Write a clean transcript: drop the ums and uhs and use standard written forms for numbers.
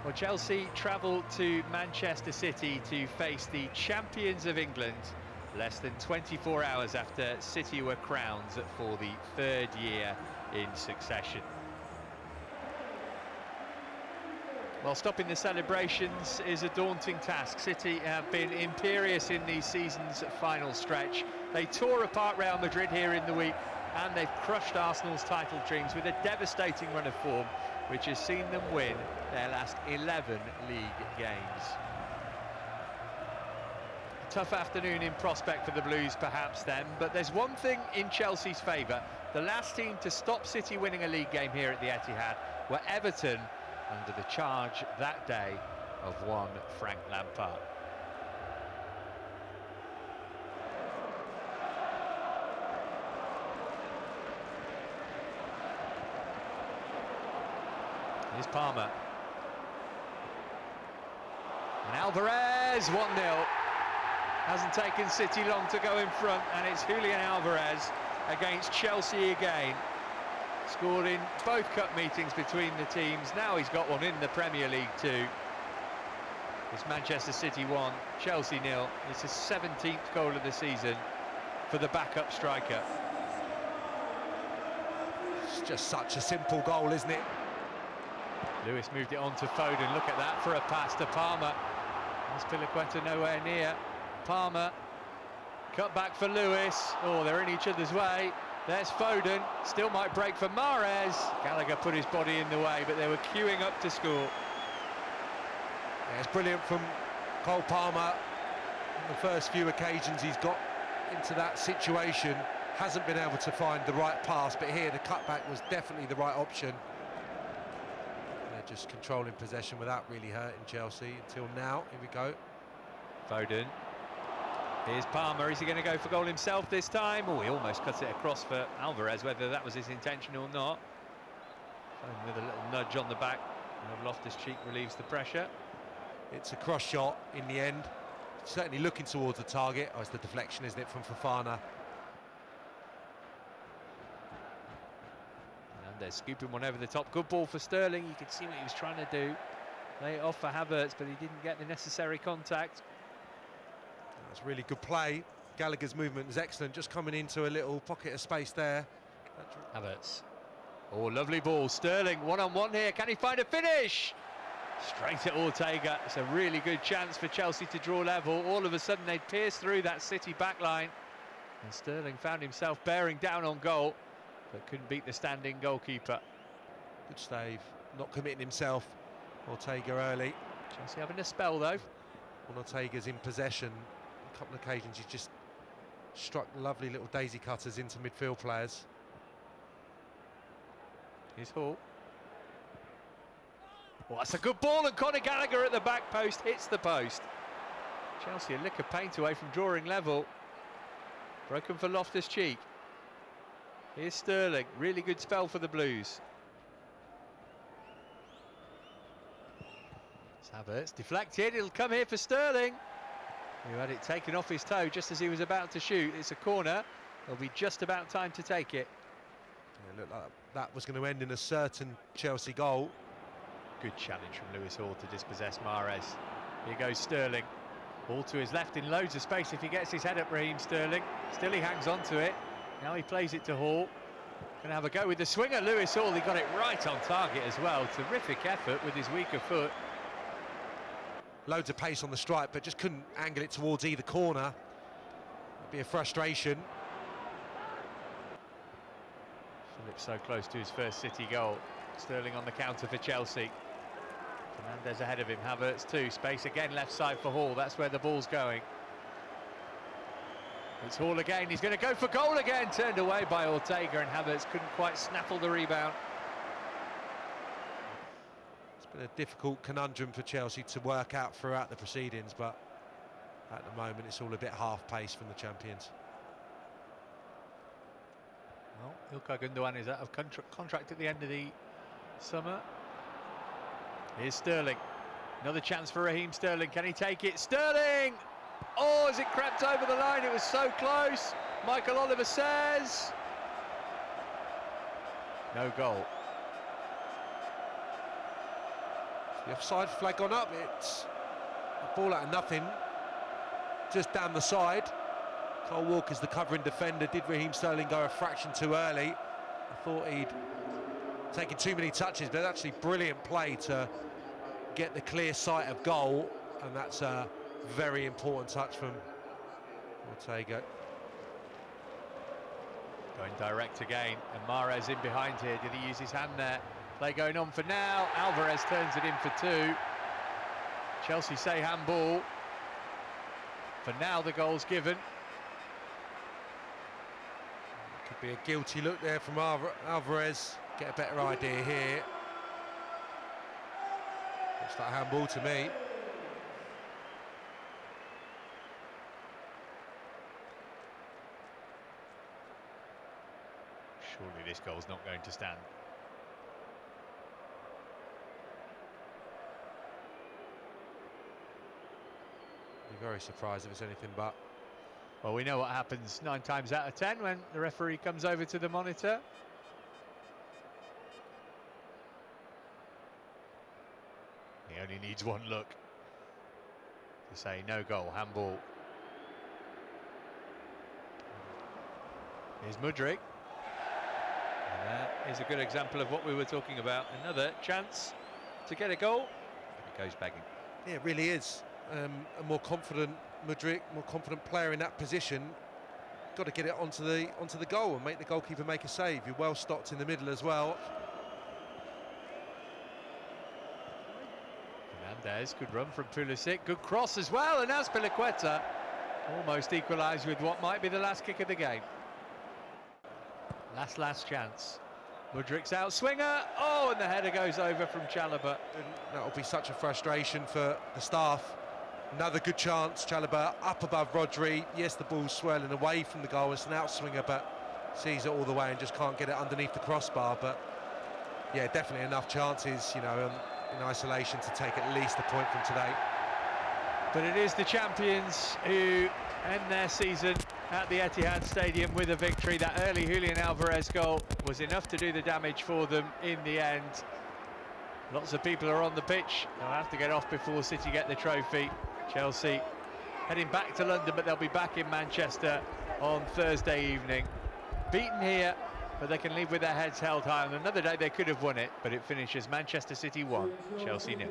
Well, Chelsea travel to Manchester City to face the champions of England less than 24 hours after City were crowned for the third year in succession. Well, stopping the celebrations is a daunting task. City have been imperious in the season's final stretch. They tore apart Real Madrid here in the week, and they've crushed Arsenal's title dreams with a devastating run of form, which has seen them win their last 11 league games. A tough afternoon in prospect for the Blues perhaps then, but there's one thing in Chelsea's favour. The last team to stop City winning a league game here at the Etihad were Everton, under the charge that day of one Frank Lampard. Here's Palmer. And Álvarez, 1-0. Hasn't taken City long to go in front, and it's Julián Álvarez against Chelsea again. Scored in both cup meetings between the teams. Now he's got one in the Premier League too. It's Manchester City 1, Chelsea 0. It's his 17th goal of the season for the backup striker. It's just such a simple goal, isn't it? Lewis moved it on to Foden. Look at that for a pass to Palmer. Azpilicueta nowhere near. Palmer, cut back for Lewis. Oh, they're in each other's way. There's Foden, still might break for Mahrez. Gallagher put his body in the way, but they were queuing up to score. Yeah, it's brilliant from Cole Palmer. On the first few occasions he's got into that situation, hasn't been able to find the right pass, but here the cutback was definitely the right option. They're just controlling possession without really hurting Chelsea until now. Here we go. Foden. Here's Palmer, is he going to go for goal himself this time? Oh, he almost cut it across for Álvarez, whether that was his intention or not. Foden with a little nudge on the back, and Loftus-Cheek relieves the pressure. It's a cross shot in the end, certainly looking towards the target. Oh, it's the deflection, isn't it, from Fofana. And they're scooping one over the top. Good ball for Sterling, you could see what he was trying to do. Lay it off for Havertz, but he didn't get the necessary contact. That's really good play. Gallagher's movement was excellent, just coming into a little pocket of space there. Havertz. Oh, lovely ball. Sterling, one-on-one here. Can he find a finish? Straight at Ortega. It's a really good chance for Chelsea to draw level. All of a sudden, they'd pierced through that City backline. And Sterling found himself bearing down on goal, but couldn't beat the standing goalkeeper. Good save, not committing himself. Ortega early. Chelsea having a spell, though. When Ortega's in possession, a couple of occasions he's just struck lovely little daisy cutters into midfield players. Here's Hall. Well, that's a good ball, and Conor Gallagher at the back post hits the post. Chelsea a lick of paint away from drawing level. Broken for Loftus-Cheek. Here's Sterling, really good spell for the Blues. Havertz deflected, it'll come here for Sterling, who had it taken off his toe just as he was about to shoot. It's a corner, there'll be just about time to take it. Yeah, looked like that was going to end in a certain Chelsea goal. Good challenge from Lewis Hall to dispossess Mahrez. Here goes Sterling, ball to his left in loads of space if he gets his head up, Raheem Sterling. Still he hangs on to it, now he plays it to Hall. Gonna have a go with the swinger, Lewis Hall. He got it right on target as well. Terrific effort with his weaker foot. Loads of pace on the strike, but just couldn't angle it towards either corner. It'd be a frustration. Phillips so close to his first City goal. Sterling on the counter for Chelsea. Fernandes ahead of him, Havertz too. Space again left side for Hall, that's where the ball's going. It's Hall again, he's going to go for goal again. Turned away by Ortega, and Havertz couldn't quite snaffle the rebound. Been a difficult conundrum for Chelsea to work out throughout the proceedings, but at the moment it's all a bit half-paced from the champions. Well, Ilkay Gundogan is out of contract at the end of the summer. Here's Sterling, another chance for Raheem Sterling. Can he take it? Sterling! Oh, as it crept over the line, it was so close. Michael Oliver says no goal. The offside flag gone up. It's a ball out of nothing, just down the side. Cole Walker's the covering defender. Did Raheem Sterling go a fraction too early? I thought he'd taken too many touches, but actually brilliant play to get the clear sight of goal, and that's a very important touch from Ortega. Going direct again, and Mahrez in behind here. Did he use his hand there? Play going on for now. Álvarez turns it in for 2. Chelsea say handball. For now, the goal's given. Could be a guilty look there from Álvarez. Get a better idea here. Looks like handball to me. Surely this goal's not going to stand. Be very surprised if it's anything but. Well, we know what happens 9 times out of 10 when the referee comes over to the monitor. He only needs one look to say no goal, handball. Here's Mudryk. And that is a good example of what we were talking about. Another chance to get a goal, but it goes begging. Yeah, it really is. A more confident Mudryk, more confident player in that position. Got to get it onto the goal and make the goalkeeper make a save. You're well stocked in the middle as well. Fernandez, good run from Pulisic, good cross as well, and Azpilicueta almost equalised with what might be the last kick of the game. Last chance. Mudryk's out swinger. Oh, and the header goes over from Chalobah. That will be such a frustration for the staff. Another good chance. Chalobah up above Rodri. Yes, the ball's swirling away from the goal. It's an outswinger, but sees it all the way and just can't get it underneath the crossbar. But yeah, definitely enough chances, you know, in isolation to take at least a point from today. But it is the champions who end their season at the Etihad Stadium with a victory. That early Julián Álvarez goal was enough to do the damage for them in the end. Lots of people are on the pitch. They'll have to get off before City get the trophy. Chelsea heading back to London, but they'll be back in Manchester on Thursday evening. Beaten here, but they can leave with their heads held high. On another day they could have won it, but it finishes Manchester City 1, Chelsea 0.